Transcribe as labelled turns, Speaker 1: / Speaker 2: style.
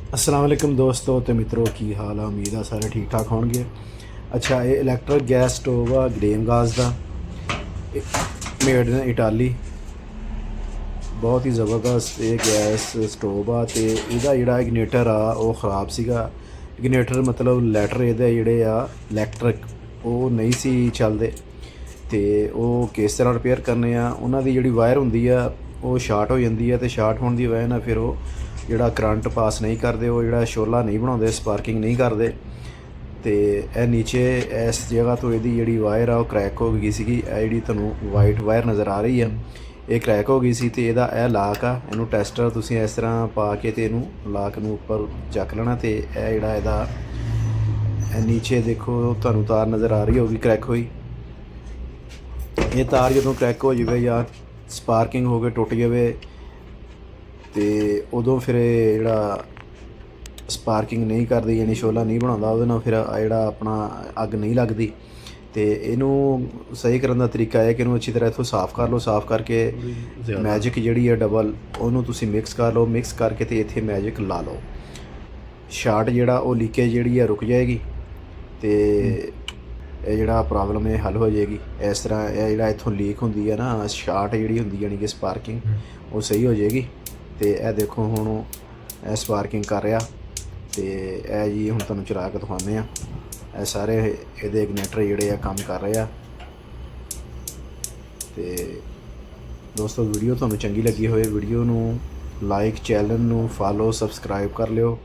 Speaker 1: अस्सलाम वालेकुम दोस्तों ते मित्रों की हाल है। उम्मीद है सारे ठीक ठाक होंगे। अच्छा, ये इलैक्ट्रिक गैस स्टोव आ ग्रेम गाज का मेड इन इटाली। बहुत ही ज़बरदस्त ये गैस स्टोव आ ते इहदा जिहड़ा इग्नेटर आ वो ख़राब सीगा। इग्नेटर मतलब लैटर इहदे जिहड़े आ इलैक्ट्रिक वो नहीं सी चलदे ते ਉਹ किस तरह रिपेयर करने आ। ਉਹਨਾਂ ਦੀ ਜਿਹੜੀ ਵਾਇਰ ਹੁੰਦੀ ਆ ਉਹ ਸ਼ਾਰਟ ਹੋ ਜਾਂਦੀ ਹੈ ਤੇ ਸ਼ਾਰਟ ਹੋਣ ਦੀ ਵਜ੍ਹਾ ਨਾਲ ਫਿਰ ਉਹ ਜਿਹੜਾ ਕਰੰਟ ਪਾਸ ਨਹੀਂ ਕਰਦੇ, ਉਹ ਜਿਹੜਾ ਸ਼ੋਲਾ ਨਹੀਂ ਬਣਾਉਂਦੇ, ਸਪਾਰਕਿੰਗ ਨਹੀਂ ਕਰਦੇ। ਤੇ ਇਹ ਨੀਚੇ ਇਸ ਜਗ੍ਹਾ ਤੋਂ ਇਹਦੀ ਜਿਹੜੀ ਵਾਇਰ ਆ ਉਹ ਕਰੈਕ ਹੋ ਗਈ ਸੀਗੀ। ਇਹ ਜਿਹੜੀ ਤੁਹਾਨੂੰ ਵਾਈਟ ਵਾਇਰ ਨਜ਼ਰ ਆ ਰਹੀ ਆ ਇਹ ਕਰੈਕ ਹੋ ਗਈ ਸੀ ਤੇ ਇਹਦਾ ਇਹ ਲਾਕ ਆ। ਇਹਨੂੰ ਟੈਸਟਰ ਤੁਸੀਂ ਇਸ ਤਰ੍ਹਾਂ ਪਾ ਕੇ ਤੇ ਇਹਨੂੰ ਲਾਕ ਨੂੰ ਉੱਪਰ ਚੱਕ ਲੈਣਾ ਤੇ ਇਹ ਜਿਹੜਾ ਇਹਦਾ ਨੀਚੇ ਦੇਖੋ ਤੁਹਾਨੂੰ ਤਾਰ ਨਜ਼ਰ ਆ ਰਹੀ ਹੋਊਗੀ ਕਰੈਕ ਹੋਈ। ਇਹ ਤਾਰ ਜਦੋਂ ਕਰੈਕ ਹੋ ਜਾਵੇ ਜਾਂ ਸਪਾਰਕਿੰਗ ਹੋ ਕੇ ਟੁੱਟ ਜਾਵੇ ਤੇ ਉਦੋਂ ਫਿਰ ਇਹ ਜਿਹੜਾ ਸਪਾਰਕਿੰਗ ਨਹੀਂ ਕਰਦੀ ਯਾਨੀ ਸ਼ੋਲਾ ਨਹੀਂ ਬਣਾਉਂਦਾ, ਉਹਦੇ ਨਾਲ ਫਿਰ ਜਿਹੜਾ ਆਪਣਾ ਅੱਗ ਨਹੀਂ ਲੱਗਦੀ। ਤੇ ਇਹਨੂੰ ਸਹੀ ਕਰਨ ਦਾ ਤਰੀਕਾ ਹੈ ਕਿ ਇਹਨੂੰ ਅੱਛੀ ਤਰ੍ਹਾਂ ਇੱਥੋਂ ਸਾਫ਼ ਕਰ ਲਓ। ਸਾਫ਼ ਕਰਕੇ ਮੈਜਿਕ ਜਿਹੜੀ ਹੈ ਡਬਲ ਉਹਨੂੰ ਤੁਸੀਂ ਮਿਕਸ ਕਰ ਲਓ। ਮਿਕਸ ਕਰਕੇ ਤੇ ਇੱਥੇ ਮੈਜਿਕ ਲਾ ਲਓ। ਸ਼ਾਰਟ ਜਿਹੜਾ ਉਹ ਲੀਕੇਜ ਜਿਹੜੀ ਹੈ ਰੁਕ ਜਾਏਗੀ ਤੇ ਇਹ ਜਿਹੜਾ ਪ੍ਰੋਬਲਮ ਇਹ ਹੱਲ ਹੋ ਜਾਏਗੀ। ਇਸ ਤਰ੍ਹਾਂ ਇਹ ਜਿਹੜਾ ਇੱਥੋਂ ਲੀਕ ਹੁੰਦੀ ਹੈ ਨਾ ਸ਼ਾਰਟ ਜਿਹੜੀ ਹੁੰਦੀ ਯਾਨੀ ਕਿ ਸਪਾਰਕਿੰਗ ਉਹ ਸਹੀ ਹੋ ਜਾਏਗੀ। ਤੇ ਇਹ ਦੇਖੋ ਹੁਣ ਇਹ ਸਪਾਰਕਿੰਗ ਕਰ ਰਿਹਾ ਤੇ ਇਹ ਜੀ ਹੁਣ ਤੁਹਾਨੂੰ ਚਲਾ ਕੇ ਦਿਖਾਉਂਦੇ ਆ। ਇਹ ਸਾਰੇ ਇਹਦੇ ਇਗਨੇਟਰ ਜਿਹੜੇ ਆ ਕੰਮ ਕਰ ਰਹੇ ਆ। ਤੇ ਦੋਸਤੋ ਵੀਡੀਓ ਤੁਹਾਨੂੰ ਚੰਗੀ ਲੱਗੀ ਹੋਵੇ ਵੀਡੀਓ ਨੂੰ ਲਾਈਕ, ਚੈਨਲ ਨੂੰ ਫਾਲੋ, ਸਬਸਕ੍ਰਾਈਬ ਕਰ ਲਿਓ।